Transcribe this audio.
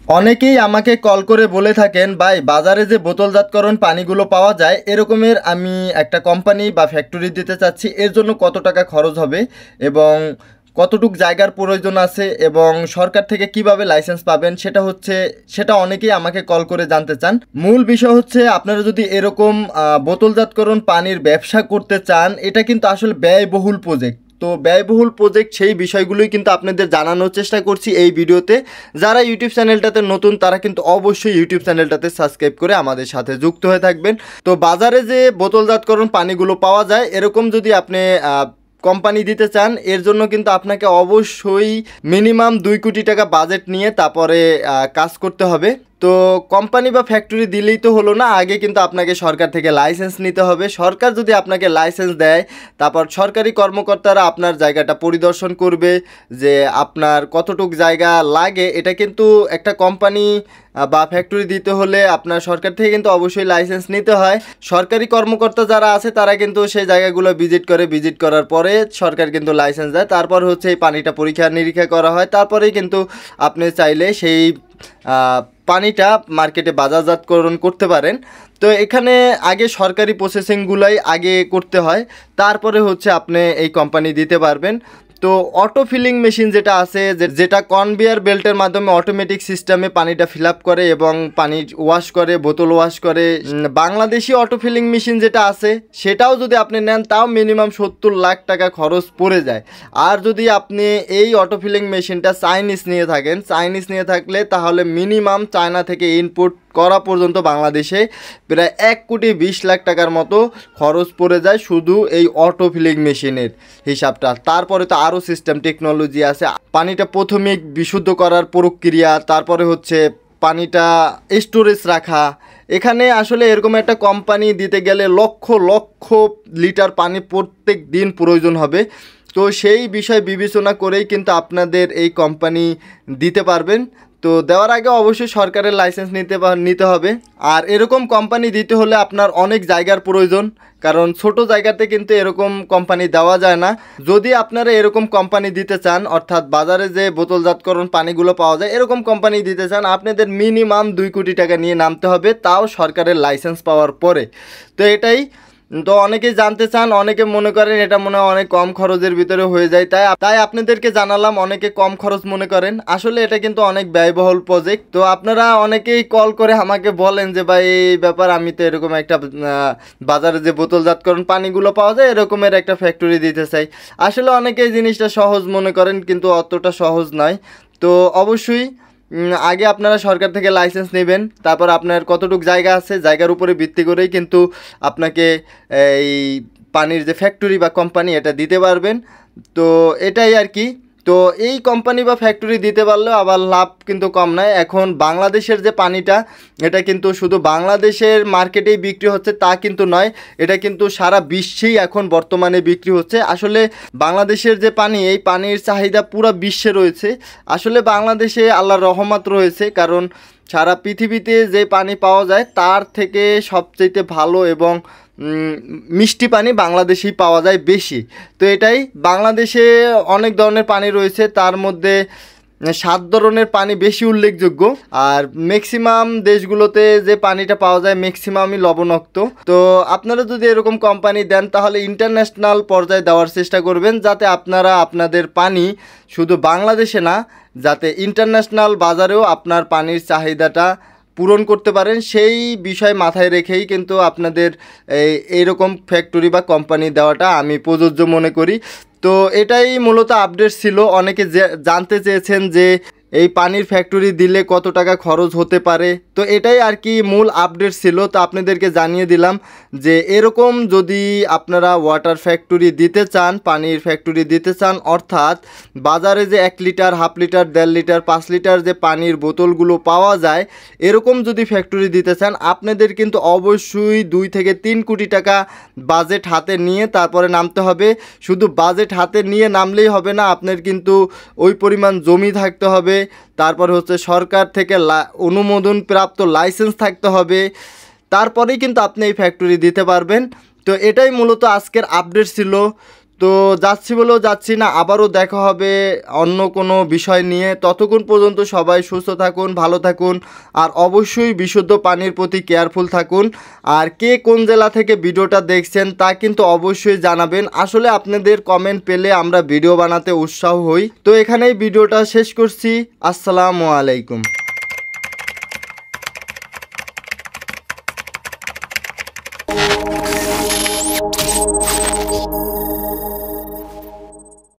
অনেকেই আমাকে কল করে বলে থাকেন, ভাই বাজারে যে বোতলজাতকরণ পানিগুলো পাওয়া যায় এরকমের আমি একটা কোম্পানি বা ফ্যাক্টরি দিতে চাচ্ছি, এর জন্য কত টাকা খরচ হবে এবং কতটুক জায়গার প্রয়োজন আছে এবং সরকার থেকে কিভাবে লাইসেন্স পাবেন সেটা অনেকেই আমাকে কল করে জানতে চান। মূল বিষয় হচ্ছে, আপনারা যদি এরকম বোতলজাতকরণ পানির ব্যবসা করতে চান, এটা কিন্তু আসলে ব্যয়বহুল প্রজেক্ট। তো ব্যয়বহুল প্রজেক্ট সেই বিষয়গুলোই কিন্তু আপনাদের জানানোর চেষ্টা করছি এই ভিডিওতে। যারা ইউটিউব চ্যানেলটাতে নতুন তারা কিন্তু অবশ্যই ইউটিউব চ্যানেলটাতে সাবস্ক্রাইব করে আমাদের সাথে যুক্ত হয়ে থাকবেন। তো বাজারে যে বোতলজাতকরণ পানিগুলো পাওয়া যায় এরকম যদি আপনি কোম্পানি দিতে চান, এর জন্য কিন্তু আপনাকে অবশ্যই মিনিমাম 2 কোটি টাকা বাজেট নিয়ে তারপরে কাজ করতে হবে। তো কোম্পানি বা ফ্যাক্টরি দিলেই তো হলো না, আগে কিন্তু আপনাকে সরকার থেকে লাইসেন্স নিতে হবে। সরকার যদি আপনাকে লাইসেন্স দেয়, তারপর সরকারি কর্মকর্তারা আপনার জায়গাটা পরিদর্শন করবে যে আপনার কতটুক জায়গা লাগে। এটা কিন্তু একটা কোম্পানি বা ফ্যাক্টরি দিতে হলে আপনার সরকার থেকে কিন্তু অবশ্যই লাইসেন্স নিতে হয়। সরকারি কর্মকর্তা যারা আছে তারা কিন্তু সেই জায়গাগুলো ভিজিট করার পরে সরকার কিন্তু লাইসেন্স দেয়। তারপর হচ্ছে এই পানিটা পরীক্ষা নিরীক্ষা করা হয়, তারপরেই কিন্তু আপনি চাইলে সেই পানিটা মার্কেটে বাজারজাতকরণ করতে পারেন। তো এখানে আগে সরকারি প্রসেসিংগুলাই আগে করতে হয়, তারপরে হচ্ছে আপনি এই কোম্পানি দিতে পারবেন। তো অটো ফিলিং মেশিন যেটা আছে, যেটা কনভেয়ার বেল্টের মাধ্যমে অটোমেটিক সিস্টেমে পানিটা ফিল আপ করে এবং পানি ওয়াশ করে, বোতল ওয়াশ করে। বাংলাদেশি অটো ফিলিং মেশিন যেটা আছে সেটাও যদি আপনি নেন তাও মিনিমাম 70 লাখ টাকা খরচ পড়ে যায়। আর যদি আপনি এই অটো ফিলিং মেশিনটা চাইনিজ নিয়ে থাকলে তাহলে মিনিমাম চায়না থেকে ইনপুট করা পর্যন্ত বাংলাদেশে প্রায় 1,20,00,000 টাকার মতো খরচ পড়ে যায় শুধু এই অটো ফিলিং মেশিনের হিসাবটা। তারপরে তো আরও সিস্টেম টেকনোলজি আছে, পানিটা প্রথমে বিশুদ্ধ করার প্রক্রিয়া, তারপরে হচ্ছে পানিটা স্টোরেজ রাখা। এখানে আসলে এরকম একটা কোম্পানি দিতে গেলে লক্ষ লক্ষ লিটার পানি প্রত্যেক দিন প্রয়োজন হবে। তো সেই বিষয় বিবেচনা করেই কিন্তু আপনাদের এই কোম্পানি দিতে পারবেন। তো দেওয়ার আগে অবশ্যই সরকারের লাইসেন্স নিতে হবে। আর এরকম কোম্পানি দিতে হলে আপনার অনেক জায়গার প্রয়োজন, কারণ ছোট জায়গাতে কিন্তু এরকম কোম্পানি দেওয়া যায় না। যদি আপনারা এরকম কোম্পানি দিতে চান, অর্থাৎ বাজারে যে বোতলজাতকরণ পানিগুলো পাওয়া যায় এরকম কোম্পানি দিতে চান, আপনাদের মিনিমাম 2 কোটি টাকা নিয়ে নামতে হবে, তাও সরকারের লাইসেন্স পাওয়ার পরে। তো এটাই তো অনেকেই জানতে চান, অনেকে মনে করেন এটা মনে হয় অনেক কম খরচের ভিতরে হয়ে যায়, তাই আপনাদেরকে জানালাম। অনেকে কম খরচ মনে করেন, আসলে এটা কিন্তু অনেক ব্যয়বহুল প্রজেক্ট। তো আপনারা অনেকেই কল করে আমাকে বলেন যে ভাই এই ব্যাপার, আমি তো এরকম একটা বাজারে যে বোতলজাতকরণ পানিগুলো পাওয়া যায় এরকমের একটা ফ্যাক্টরি দিতে চাই। আসলে অনেকে এই জিনিসটা সহজ মনে করেন, কিন্তু অতটা সহজ নয়। তো অবশ্যই আগে আপনারা সরকার থেকে লাইসেন্স নেবেন, তারপর আপনার কতটুক জায়গা আছে জায়গার উপরে ভিত্তি করেই কিন্তু আপনাকে এই পানির যে ফ্যাক্টরি বা কোম্পানি এটা দিতে পারবেন। তো এটাই আর কি। তো এই কোম্পানি বা ফ্যাক্টরি দিতে পারলেও আবার লাভ কিন্তু কম নয়। এখন বাংলাদেশের যে পানিটা এটা কিন্তু শুধু বাংলাদেশের মার্কেটেই বিক্রি হচ্ছে তা কিন্তু নয়, এটা কিন্তু সারা বিশ্বেই এখন বর্তমানে বিক্রি হচ্ছে। আসলে বাংলাদেশের যে পানি, এই পানির চাহিদা পুরো বিশ্বে রয়েছে। আসলে বাংলাদেশে আল্লাহর রহমত রয়েছে, কারণ সারা পৃথিবীতে যে পানি পাওয়া যায় তার থেকে সবচেয়ে ভালো এবং মিষ্টি পানি বাংলাদেশেই পাওয়া যায় বেশি। তো এটাই, বাংলাদেশে অনেক ধরনের পানি রয়েছে, তার মধ্যে 7 ধরনের পানি বেশি উল্লেখযোগ্য। আর ম্যাক্সিমাম দেশগুলোতে যে পানিটা পাওয়া যায় ম্যাক্সিমামই লবণাক্ত। তো আপনারা যদি এরকম কোম্পানি দেন তাহলে ইন্টারন্যাশনাল পর্যায়ে দেওয়ার চেষ্টা করবেন, যাতে আপনারা আপনাদের পানি শুধু বাংলাদেশে না, যাতে ইন্টারন্যাশনাল বাজারেও আপনার পানির চাহিদাটা পূরণ করতে পারেন। সেই বিষয় মাথায় রেখেই কিন্তু আপনাদের এইরকম ফ্যাক্টরি বা কোম্পানি দেওয়াটা আমি প্রযোজ্য মনে করি। তো এটাই মূলত আপডেট ছিল। অনেকে জানতে চেয়েছেন যে এই পানির ফ্যাক্টরি দিলে কত টাকা খরচ হতে পারে। তো এটাই আর কি মূল আপডেট ছিল। তো আপনাদেরকে জানিয়ে দিলাম যে এরকম যদি আপনারা ওয়াটার ফ্যাক্টরি দিতে চান, পানির ফ্যাক্টরি দিতে চান, অর্থাৎ বাজারে যে 1 litre, half litre, 1.5 litre, 5 litre যে পানির বোতলগুলো পাওয়া যায় এরকম যদি ফ্যাক্টরি দিতে চান, আপনাদের কিন্তু অবশ্যই 2 থেকে 3 কোটি টাকা বাজেট হাতে নিয়ে তারপরে নামতে হবে। শুধু বাজেট হাতে নিয়ে নামলেই হবে না, আপনার কিন্তু ওই পরিমাণ জমি থাকতে হবে, তারপর হচ্ছে সরকার থেকে অনুমোদন প্রাপ্ত লাইসেন্স থাকতে হবে, তারপরেই কিন্তু আপনি এই ফ্যাক্টরি দিতে পারবেন। তো এটাই মূলত আজকের আপডেট ছিল। তো যাচ্ছি বলেও যাচ্ছি না, আবারও দেখা হবে অন্য কোনো বিষয় নিয়ে। ততক্ষণ পর্যন্ত সবাই সুস্থ থাকুন, ভালো থাকুন, আর অবশ্যই বিশুদ্ধ পানির প্রতি কেয়ারফুল থাকুন। আর কে কোন জেলা থেকে ভিডিওটা দেখছেন তা কিন্তু অবশ্যই জানাবেন। আসলে আপনাদের কমেন্ট পেলে আমরা ভিডিও বানাতে উৎসাহ হই। তো এখানেই ভিডিওটা শেষ করছি। আসসালামু আলাইকুম।